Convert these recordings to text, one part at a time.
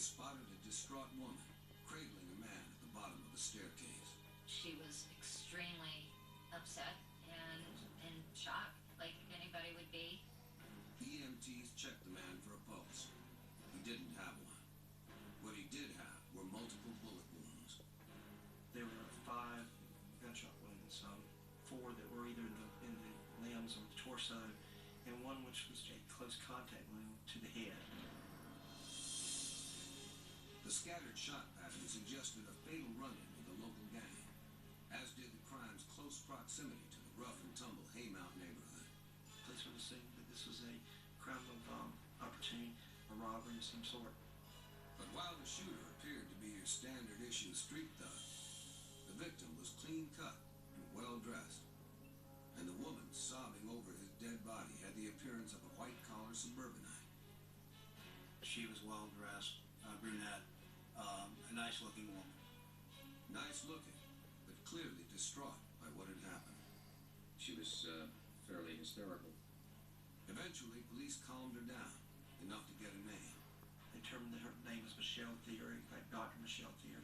spotted a distraught woman cradling a man at the bottom of the staircase. She was extremely upset and in shock, like anybody would be. The EMTs checked the man for a pulse. He didn't have one. What he did have were multiple bullet wounds. There were 5 gunshot wounds, 4 that were either in the limbs or the torso, and 1 which was a close contact wound to the head. The scattered shot pattern suggested a fatal run-in with a local gang, as did the crime's close proximity to the rough and tumble Haymount neighborhood. Police would assume that this was a crime of opportunity, a robbery of some sort. But while the shooter appeared to be your standard issue street thug, the victim was clean cut and well dressed, and the woman sobbing over his dead body had the appearance of a white-collar suburbanite. She was well dressed, brunette, a nice looking woman. Nice looking, but clearly distraught by what had happened. She was fairly hysterical. Eventually, police calmed her down, enough to get a name. They determined that her name was Michelle Thier, in fact, Dr. Michelle Thier.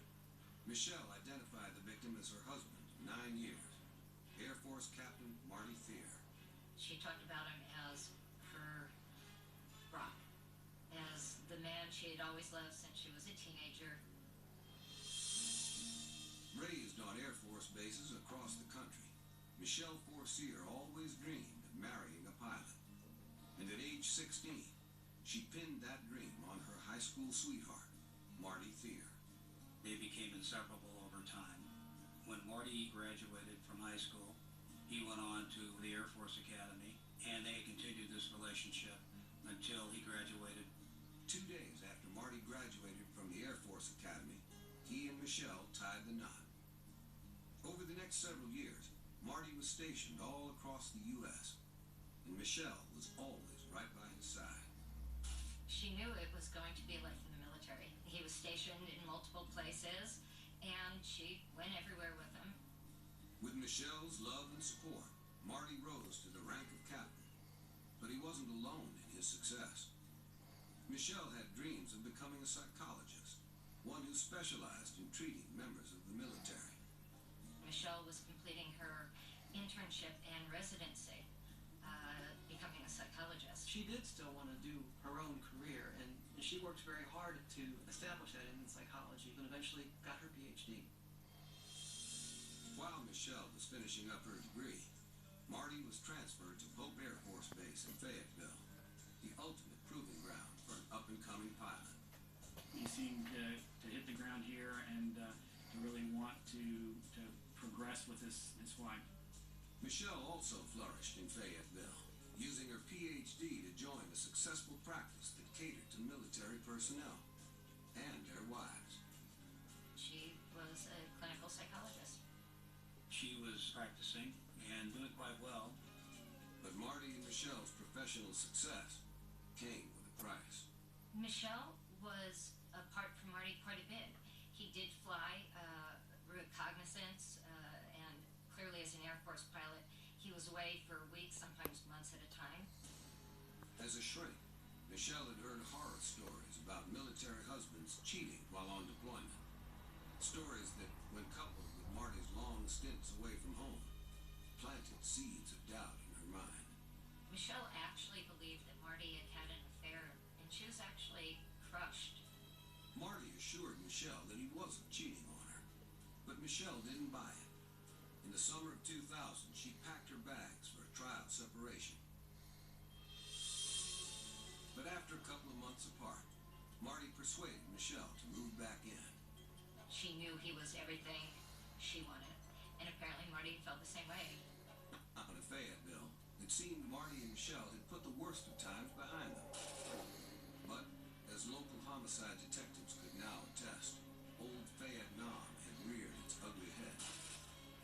Michelle identified the victim as her husband of 9 years, Air Force Captain Marty Thier. She talked about him as her rock, as the man she had always loved since she was a teenager. Raised on Air Force bases across the country, Michelle Forcier always dreamed of marrying a pilot. And at age 16, she pinned that dream on her high school sweetheart, Marty Thier. They became inseparable over time. When Marty graduated from high school, he went on to the Air Force Academy, and they continued this relationship until he graduated. 2 days after Marty graduated from the Air Force Academy, he and Michelle tied the knot. Over the next several years, Marty was stationed all across the U.S., and Michelle was always right by his side. She knew it was going to be like in the military. He was stationed in multiple places, and she went everywhere with him. With Michelle's love and support, Marty rose to the rank of captain. But he wasn't alone in his success. Michelle had dreams of becoming a psychologist, one who specialized in treating members of the military. Michelle was completing her internship and residency, becoming a psychologist. She did still want to do her own career, and she worked very hard to establish that in psychology, and eventually got her PhD. While Michelle was finishing up her degree, Marty was transferred to Pope Air Force Base in Fayetteville, the ultimate proving ground for an up-and-coming pilot. He seemed to hit the ground here and to really want to progress with his flight. Michelle also flourished in Fayetteville, using her PhD to join a successful practice that catered to military personnel and their wives. She was a clinical psychologist. She was practicing and doing quite well. But Marty and Michelle's professional success came with a price. Michelle was apart from Marty quite a bit. He did fly reconnaissance, and clearly as an Air Force pilot, he was away for weeks, sometimes months at a time. As a shrink, Michelle had heard horror stories about military husbands cheating while on deployment. Stories that, when coupled with Marty's long stints away from home, planted seeds of doubt in her mind. Michelle actually believed that Marty had had an affair, and she was actually crushed. Marty assured Michelle that he wasn't cheating on her, but Michelle didn't buy it. In the summer of 2000, she packed her bags for a trial separation. But after a couple of months apart, Marty persuaded Michelle to move back in. She knew he was everything she wanted, and apparently Marty felt the same way. Out in Fayetteville, it seemed Marty and Michelle had put the worst of times behind them. But, as local homicide detectives could now attest, old Vietnam had reared its ugly head,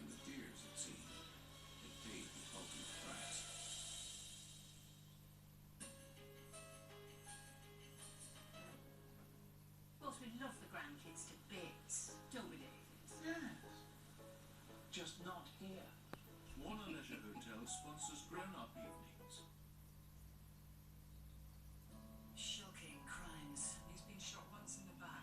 and the Thiers, it seemed, had paid the ultimate price. Of course, we love the grandkids to bits, don't we, David? Yes. Just not here. Warner Leisure Hotel sponsors grown-up evenings. Shocking crimes. He's been shot once in the back.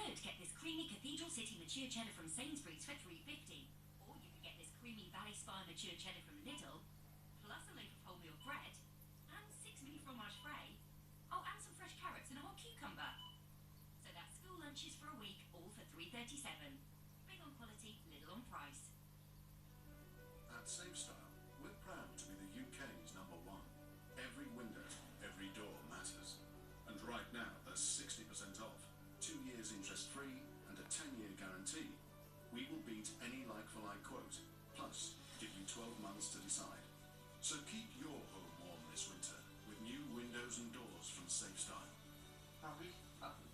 could get this creamy Cathedral City mature cheddar from Sainsbury's for £3.50. Or you could get this creamy Valley Spire mature cheddar from Lidl, plus a loaf of wholemeal bread, and 6 mini fromage frais. Oh, and some fresh carrots and a whole cucumber. So that's school lunches for a week, all for £3.37. Big on quality, little on price. At SafeStyle, we're proud to be the UK's #1. Every window, every door matters. And right now, there's 60% off, 2 years interest-free, and a 10-year guarantee. We will beat any like-for-like quote, plus give you 12 months to decide. So keep your home warm this winter with new windows and doors from SafeStyle.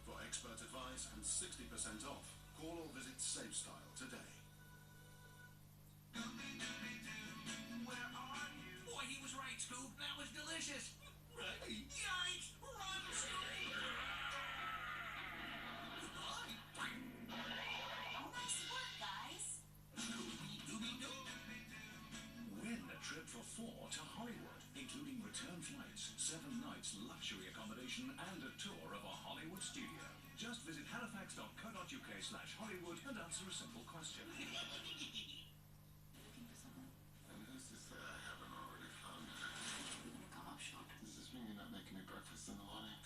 For expert advice and 60% off, call or visit SafeStyle today. Boy, he was right, Scoop. That was delicious. Ray! Yikes! Run, Scoop! Goodbye. Nice work, guys. Scooby-Dooby-Doo. Win a trip for 4 to Hollywood, including return flights, 7 nights luxury accommodation, and a tour of a Hollywood studio. Just visit halifax.co.uk/Hollywood and answer a simple question. Looking for someone. And who's to say I haven't already found her? You wanna come up short? Does this mean you're not making me breakfast in the morning?